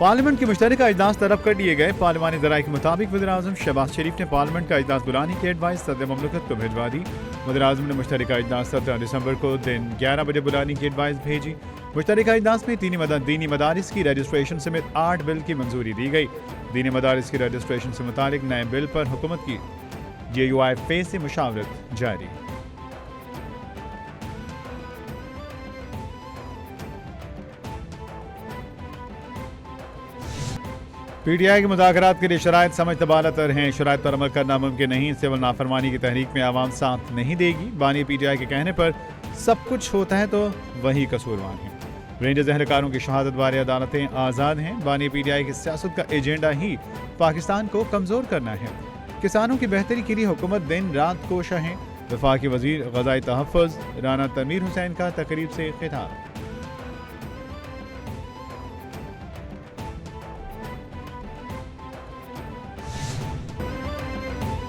Parliament के मुश्तरका इजलास तलब कर लिए गए। पार्लिमानी ज़राए के मुताबिक वज़ीर-ए-आज़म शहबाज शरीफ ने पार्लियामेंट का इजलास बुलाने की एडवाइस सदर ममलकत को भिजवा दी। वज़ीर-ए-आज़म ने मुश्तरका इजलास 17 दिसंबर को दिन 11 बजे बुलाने की एडवाइस भेजी। मुश्तरका इजलास में दीनी मदारिस की रजिस्ट्रेशन समेत 8 बिल की मंजूरी दी गई। दीनी मदारिस की रजिस्ट्रेशन से मुतालिक नए बिल पर हुकूमत की JUI से मुशावरत जारी। PTI के मुज़ाकरात के लिए शराइत समझ तबाला तर हैं। शराइत पर अमल करना मुमकिन नहीं। सिविल नाफरमानी की तहरीक में आवाम साथ नहीं देगी। बानी PTI के कहने पर सब कुछ होता है तो वही कसूरवान है। रेंजर्स एहलकारों की शहादत बारे अदालतें आज़ाद हैं। बानी PTI की सियासत का एजेंडा ही पाकिस्तान को कमज़ोर करना है। किसानों की बेहतरी के लिए हुकूमत दिन रात कोशा है। वफाकी वज़ीर ग़ज़ाई तहफ़्फ़ुज़ राना तनवीर हुसैन का तकरीब से खिताब।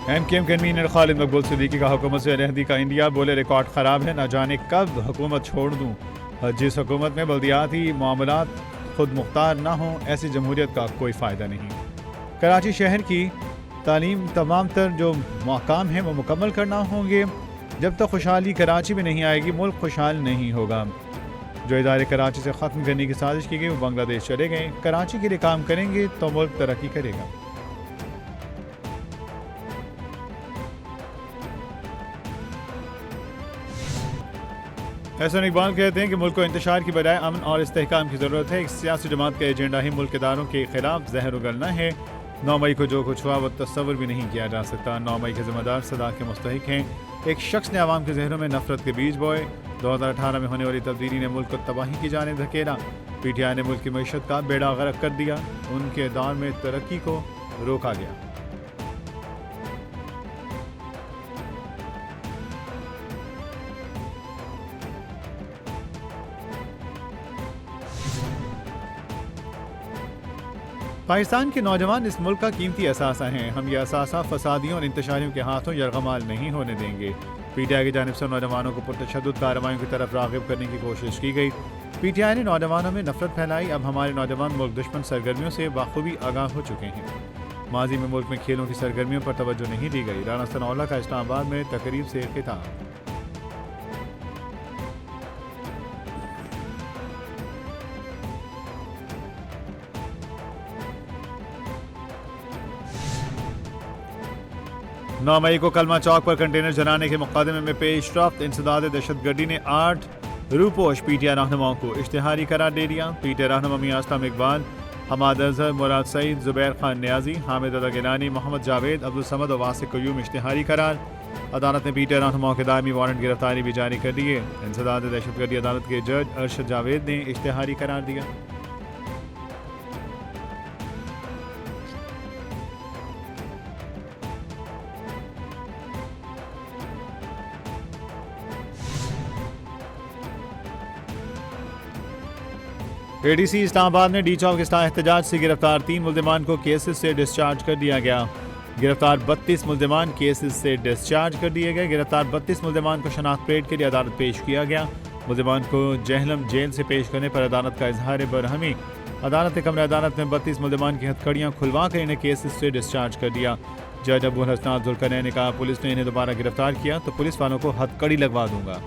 MKM कन्वीनर खालिद मकबूल सिद्दीकी का हुकूमत से अलहदी का इंडिया। बोले रिकॉर्ड ख़राब है, न जाने कब हुकूमत छोड़ दूँ। जिस हुकूमत में बल्दियाती मामलात खुद मुख्तार ना हों, ऐसी जमहूरियत का कोई फ़ायदा नहीं। कराची शहर की तालीम तमाम तर जो मकाम हैं वो मुकम्मल करना होंगे। जब तक खुशहाली कराची में नहीं आएगी, मुल्क खुशहाल नहीं होगा। जो इदारे कराची से ख़त्म करने की साजिश की गई वो बांग्लादेश चले गए। कराची के लिए काम करेंगे तो मुल्क तरक्की करेगा। एहसान इकबाल कहते हैं कि मुल्क को इंतशार की बजाय अमन और इस्तेहकाम की ज़रूरत है। एक सियासी जमात का एजेंडा ही मुल्क इदारों के खिलाफ जहर उगलना है। 9 मई को जो कुछ हुआ वो तस्वर भी नहीं किया जा सकता। 9 मई के ज़िम्मेदार सदा के मुस्तहिक हैं। एक शख्स ने आवाम के जहनों में नफरत के बीज बोए। 2018 में होने वाली तब्दीली ने मुल्क को तबाही की जाने धकेला। PTI ने मुल्क की मईशत का बेड़ा गर्क कर दिया। उनके दौर में तरक्की को रोका गया। पाकिस्तान के नौजवान इस मुल्क का कीमती असासा हैं। हम ये असासा फसादियों और इंतशारियों के हाथों यरगमाल नहीं होने देंगे। PTI की जानिब से नौजवानों को पुरतशद्दुद कार्रवाइयों की तरफ राग़िब करने की कोशिश की गई। PTI ने नौजवानों में नफरत फैलाई। अब हमारे नौजवान मुल्क दुश्मन सरगर्मियों से बाखूबी आगाह हो चुके हैं। माजी में मुल्क में खेलों की सरगर्मियों पर तवज्जो नहीं दी गई। राना सनाउल्लाह का इस्लामाबाद में तकरीब से खिताब। नौ मई को कलमा चौक पर कंटेनर जलाने के मुकदमे में पेश रफ्त इंसदाद दहशतगर्दी ने 8 रूपोश PTI रहनुमाओं को इश्तिहारी करार दे दिया। PTI रहनुमा मियां असलम इकबाल, हमाद अजहर, मुराद सईद, जुबैर खान नियाजी, हामिद अदा गिलानी, मोहम्मद जावेद, अब्दुल समद और वासिक कयूम इश्तिहारी करार। अदालत ने PTI रहनुमाओं के दायमी वारंट गिरफ्तारी भी जारी कर दिए। इंसदाद दहशतगर्दी अदालत के जज अरशद जावेद ने इश्तिहारी करार दिया। ADC इस्लामाबाद ने डी चौक एहतजाज से गिरफ्तार 3 मुल्जिमान को केसेस से डिस्चार्ज कर दिया गया। गिरफ्तार 32 मुल्जिमान केसेस से डिस्चार्ज कर दिए गए। गिरफ्तार 32 मुल्जिमान को शनाख्त परेड के लिए अदालत पेश किया गया। मुल्जिमान को जहलम जेल से पेश करने पर अदालत का इजहार बरहमी। अदालत कमरे अदालत में 32 मुल्जिमान की हथकड़ियाँ खुलवा कर इन्हें केसेस से डिस्चार्ज कर दिया। जज अबुल हसनात जुल्करनैन ने कहा, पुलिस ने इन्हें दोबारा गिरफ्तार किया तो पुलिस वालों को हथकड़ी लगवा दूंगा।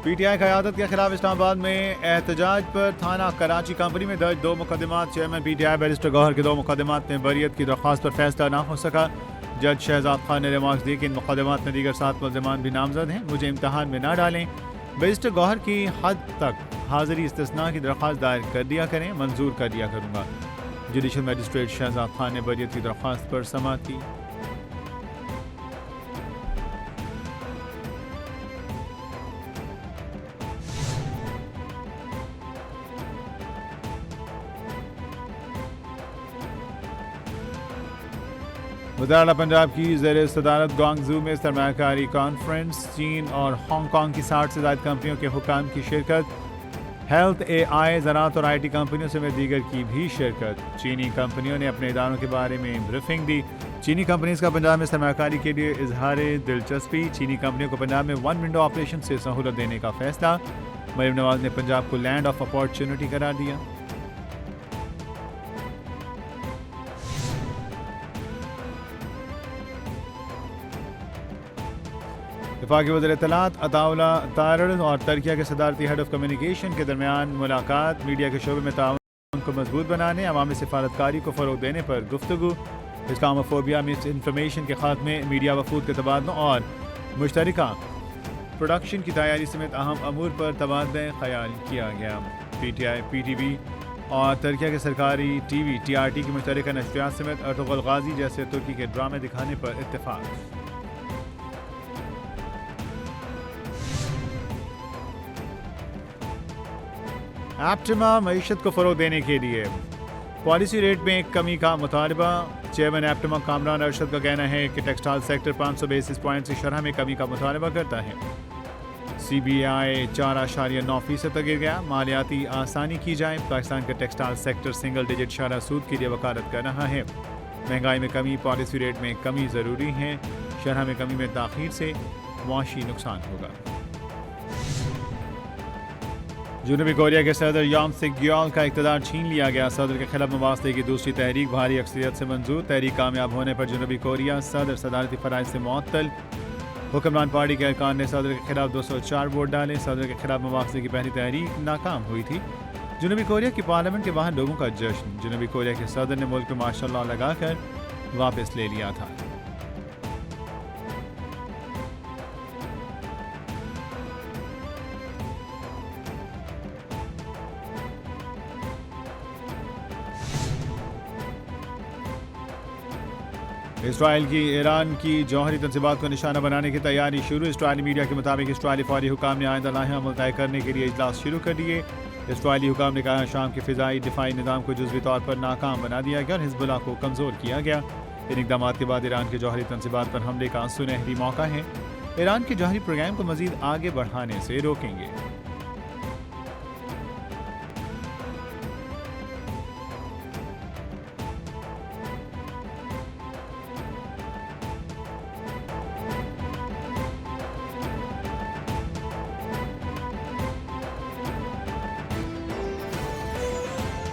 PTI क़यादत के खिलाफ इस्लामाबाद में एहतजाज पर थाना कराची कंपनी में दर्ज 2 मुकदमात। चेयरमैन PTI बैरिस्टर गौहर के 2 मुकदमात में बरियत की दरख्वास्त पर फैसला ना हो सका। जज शहजाद खान ने रिमार्क्स दिए कि इन मुकदमात में दीगर 7 मुल्जिमान भी नामजद हैं, मुझे इम्तहान में ना डालें। बैरिस्टर गौहर की हद तक हाजिरी इस्तिस्ना की दरख्वास्त दायर कर दिया करें, मंजूर कर दिया करूँगा। जुडिशल मजिस्ट्रेट शहजाद खान ने बरियत की दरख्वास्त पर समाअत की। वज़ारत आला पंजाब की ज़ेर सदारत ग्वांगझू में सरमायाकारी कॉन्फ्रेंस। चीन और हांगकॉन्ग की 60 से ज़ायद कंपनियों के हुकाम की शिरकत। हेल्थ, AI, ज़राअत और IT कंपनियों समेत दीगर की भी शिरकत। चीनी कंपनियों ने अपने इदारों के बारे में ब्रीफिंग दी। चीनी कंपनीज का पंजाब में सरमाकारी के लिए इजहार दिलचस्पी। चीनी कंपनियों को पंजाब में वन विंडो ऑपरेशन से सहूलत देने का फैसला। मरीम नवाज ने पंजाब को लैंड ऑफ अपॉर्चुनिटी करार दिया। वफाकी वज़ीर इत्तलात अताउल्ला तारड़ और तुर्किया के सदारती हेड ऑफ कम्युनिकेशन के दरमियान मुलाकात। मीडिया के शोबे में ताउन को मजबूत बनाने, अवामी सिफारतकारी को फ़रोग़ देने पर गुफ्तगू। इस्लामोफोबिया, मिस इन्फॉर्मेशन के खात्मे, मीडिया वफूद के तबादलों और मुश्तरका प्रोडक्शन की तैयारी समेत अहम अमूर पर तबादला ख्याल किया गया। PTI, PTV और तुर्किया के सरकारी TV TRT की मुश्तरका नशरियात समेत अर्तुगरुल गाजी जैसे तुर्की के ड्रामे दिखाने पर इत्तेफाक। एप्टमा मईशत को फ़रोग़ देने के लिए पॉलिसी रेट में कमी का मुतालबा। चेयरमैन एप्टमा कामरान अरशद का कहना है कि टेक्सटाइल सेक्टर 500 बेसिस पॉइंट की शरह में कमी का मुतालबा करता है। CBI 4.9% तक गिर गया। मालियाती आसानी की जाए। पाकिस्तान का टेक्सटाइल सेक्टर सिंगल डिजिट शरह सूद के लिए वकालत कर रहा है। महंगाई में कमी, पॉलिसी रेट में कमी ज़रूरी है। शरह में कमी में ताख़ीर से मुआशी नुकसान होगा। जनूबी कोरिया के सदर याम सिक ग्योल का इक़्तिदार छीन लिया गया। सदर के खिलाफ मुबासले की दूसरी तहरीक भारी अक्सरियत से मंजूर। तहरीक कामयाब होने पर जनूबी कोरिया सदर सदारती फ़राइज़ से मुअत्तल। हुक्मरान पार्टी के अरकान ने सदर के खिलाफ 204 वोट डाले। सदर के खिलाफ मुबासले की पहली तहरीक नाकाम हुई थी। जनूबी कोरिया की पार्लियामेंट के बाहर लोगों का जश्न। जनूबी कोरिया के सदर ने मुल्क में मार्शल लॉ लगाकर वापस ले लिया था। इसराइल की ईरान की जौहरी तनसीबात को निशाना बनाने की तैयारी शुरू। इसराइली मीडिया के मुताबिक इसराइली फौरी हुकाम ने आइंदा लाहे अमल तय करने के लिए इजलास शुरू कर दिए। इसराइली हुकाम ने कहा शाम के फ़िज़ाई दिफाई निज़ाम को जुज़वी तौर पर नाकाम बना दिया गया और हिज़्बुल्लाह को कमज़ोर किया गया। इन इक़दाम के बाद ईरान के जौहरी तनसीबात पर हमले का सुनहरी मौका है। ईरान के जौहरी प्रोग्राम को मज़ीद आगे बढ़ाने से रोकेंगे।